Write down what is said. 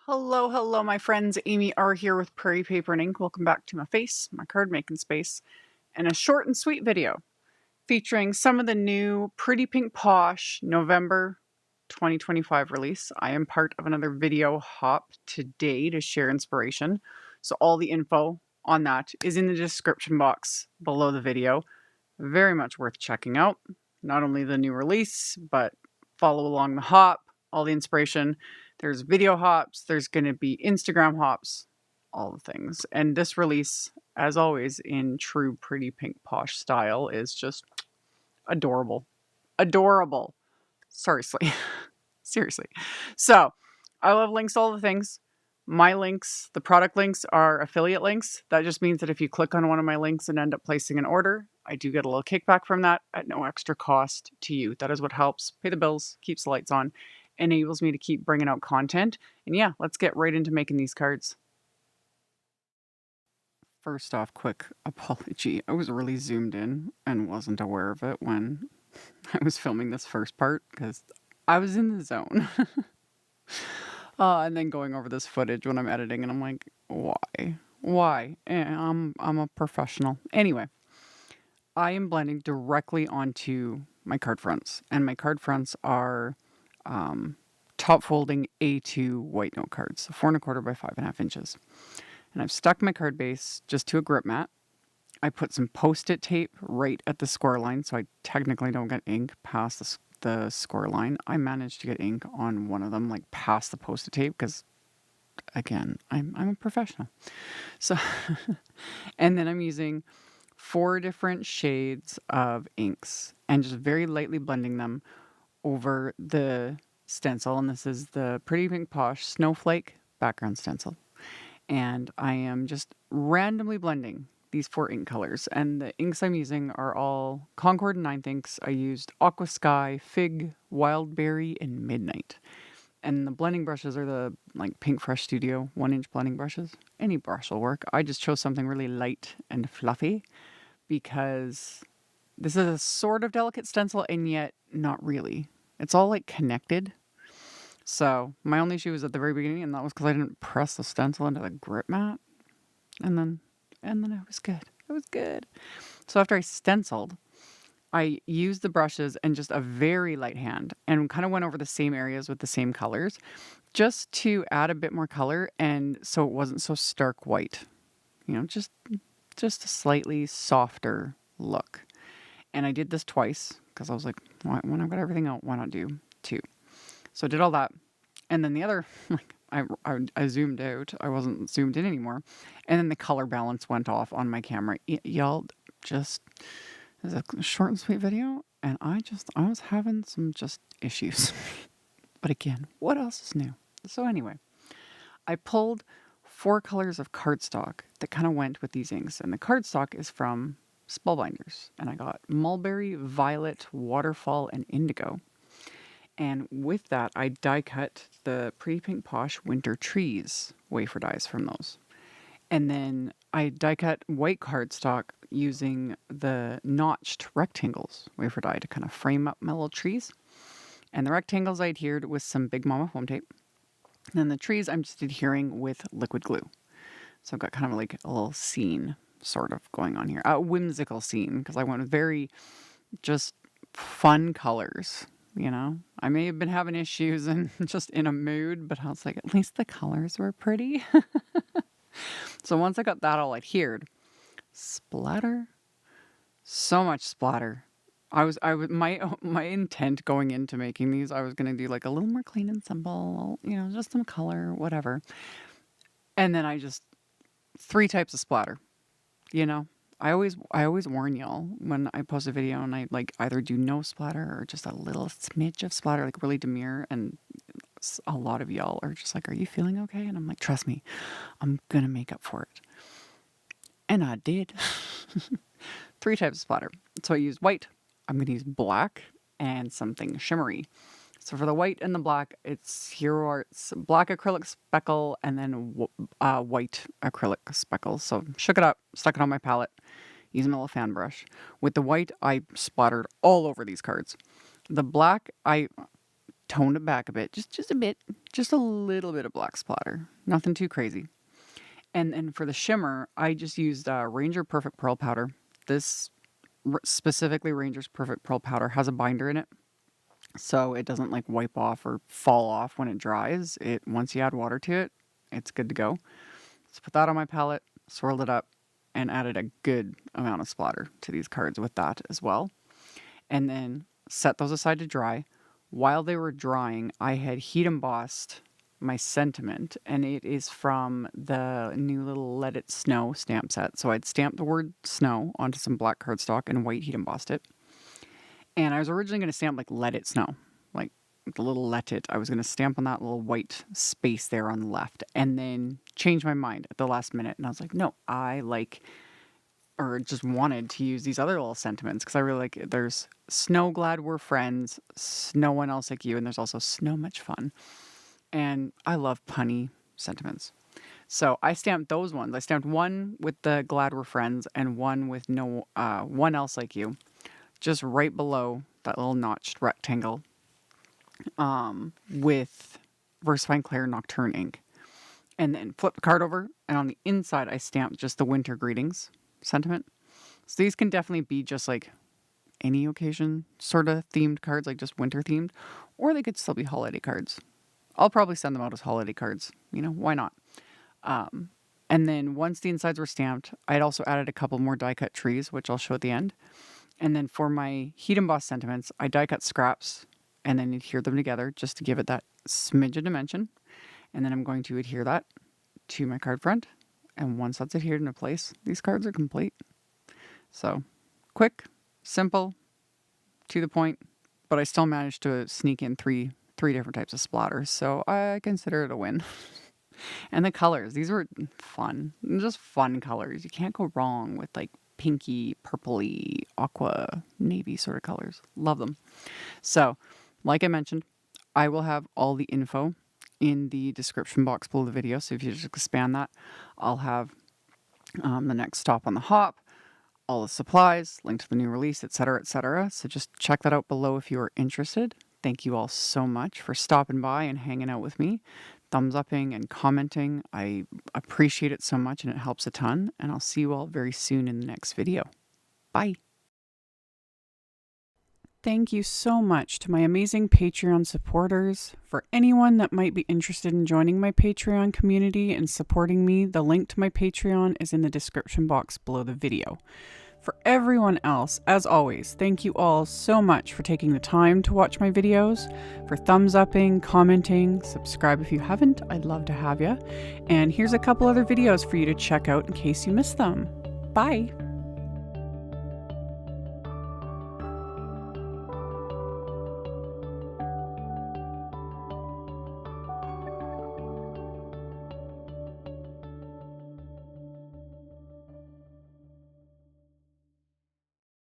Hello, hello, my friends. AmyR here with Prairie Paper and Ink. Welcome back to my face, my card making space, and a short and sweet video featuring some of the new Pretty Pink Posh November 2025 release. I am part of another video hop today to share inspiration. So all the info on that is in the description box below the video. Very much worth checking out. Not only the new release, but follow along the hop, all the inspiration. There's video hops, there's going to be Instagram hops, all the things. And this release, as always, in true Pretty Pink Posh style, is just adorable. Adorable. Seriously. Seriously. So, I love links to all the things. My links, the product links, are affiliate links. That just means that if you click on one of my links and end up placing an order, I do get a little kickback from that at no extra cost to you. That is what helps pay the bills, keeps the lights on, enables me to keep bringing out content. And yeah, let's get right into making these cards. First off, quick apology. I was really zoomed in and wasn't aware of it when I was filming this first part because I was in the zone. And then going over this footage when I'm editing, and I'm like, why? Why? I'm a professional. Anyway, I am blending directly onto my card fronts, and my card fronts are top folding A2 white note cards, so 4 1/4 by 5.5 inches. And I've stuck my card base just to a grip mat. I put some post-it tape right at the score line, so I technically don't get ink past the score line. I managed to get ink on one of them, like past the post-it tape, because again, I'm a professional. So, and then I'm using 4 different shades of inks and just very lightly blending them over the stencil. And this is the Pretty Pink Posh Snowflake background stencil. And I am just randomly blending these 4 ink colors. And the inks I'm using are all Concord and 9th inks. I used Aqua Sky, Fig, WILDBERRY, and Midnight. And the blending brushes are the Pink Fresh Studio 1-inch blending brushes. Any brush will work. I just chose something really light and fluffy because this is a sort of delicate stencil and yet not really. It's all connected. So my only issue was at the very beginning, and that was because I didn't press the stencil into the grip mat. And then it was good. It was good. So after I stenciled, I used the brushes and just a very light hand and kind of went over the same areas with the same colors just to add a bit more color and so it wasn't so stark white. You know, just a slightly softer look. And I did this twice because I was like, when I've got everything out, why not do 2? So I did all that. And then the other, I zoomed out. I wasn't zoomed in anymore. And then the color balance went off on my camera. Y'all, just, it's a short and sweet video. And I was having some just issues. But again, what else is new? So anyway, I pulled 4 colors of cardstock that kind of went with these inks. And the cardstock is from Spellbinders. And I got Mulberry, Violet, Waterfall, and Indigo. And with that, I die cut the Pretty Pink Posh Winter Trees wafer dies from those. And then I die cut white cardstock using the notched rectangles wafer die to kind of frame up my little trees. And the rectangles I adhered with some Big Mama foam tape. And then the trees I'm just adhering with liquid glue. So I've got kind of like a little scene sort of going on here. A whimsical scene because I went with very just fun colors. You know, I may have been having issues and just in a mood, but I was like, at least the colors were pretty. So once I got that all adhered, splatter, so much splatter. My intent going into making these, I was going to do a little more clean and simple, just some color, whatever. And then I just 3 types of splatter, I always warn y'all when I post a video and I either do no splatter or just a little smidge of splatter, really demure, and a lot of y'all are just like, are you feeling okay? And I'm like, trust me, I'm gonna make up for it. And I did. 3 types of splatter. So I used white, I'm gonna use black, and something shimmery. So for the white and the black, it's Hero Arts black acrylic speckle and then white acrylic speckles. So shook it up, stuck it on my palette, using my little fan brush. With the white, I splattered all over these cards. The black, I toned it back a bit, just a bit, just a little bit of black splatter, nothing too crazy. And for the shimmer, I just used Ranger Perfect Pearl Powder. This specifically Ranger's Perfect Pearl Powder has a binder in it, so it doesn't like wipe off or fall off when it dries. Once you add water to it, it's good to go. Let's put that on my palette, swirled it up, and added a good amount of splatter to these cards with that as well. And then set those aside to dry. While they were drying, I had heat embossed my sentiment, and it is from the new little Let It Snow stamp set. So I'd stamped the word snow onto some black cardstock and white heat embossed it. And I was originally going to stamp like Let It Snow, like the little Let It. I was going to stamp on that little white space there on the left, and then change my mind at the last minute. And I was like, no, I like, or just wanted to use these other little sentiments because I really like, there's Snow Glad We're Friends, No One Else Like You, and there's also Snow Much Fun. And I love punny sentiments. So I stamped those ones. I stamped one with the Glad We're Friends and one with No One Else Like You, just right below that little notched rectangle, with VersaFine Clair Nocturne ink. And then flip the card over, and on the inside I stamped just the Winter Greetings sentiment. So these can definitely be just like any occasion sort of themed cards, like just winter themed, or they could still be holiday cards. I'll probably send them out as holiday cards. You know, why not? And then once the insides were stamped, I'd also added a couple more die cut trees, which I'll show at the end. And then for my heat embossed sentiments, I die cut scraps and then adhere them together just to give it that smidge of dimension. And then I'm going to adhere that to my card front. And once that's adhered into place, these cards are complete. So quick, simple, to the point, but I still managed to sneak in three different types of splatters. So I consider it a win. And the colors, these were fun, just fun colors. You can't go wrong with like pinky, purpley, aqua, navy sort of colors. Love them. So like I mentioned, I will have all the info in the description box below the video. So if you just expand that, I'll have the next stop on the hop, all the supplies, link to the new release, etc., etc. So just check that out below if you are interested. Thank you all so much for stopping by and hanging out with me, thumbs upping and commenting. I appreciate it so much and it helps a ton. And I'll see you all very soon in the next video. Bye. Thank you so much to my amazing Patreon supporters. For anyone that might be interested in joining my Patreon community and supporting me, the link to my Patreon is in the description box below the video. For everyone else, as always, thank you all so much for taking the time to watch my videos, for thumbs upping, commenting, subscribe if you haven't, I'd love to have you. And here's a couple other videos for you to check out in case you missed them. Bye!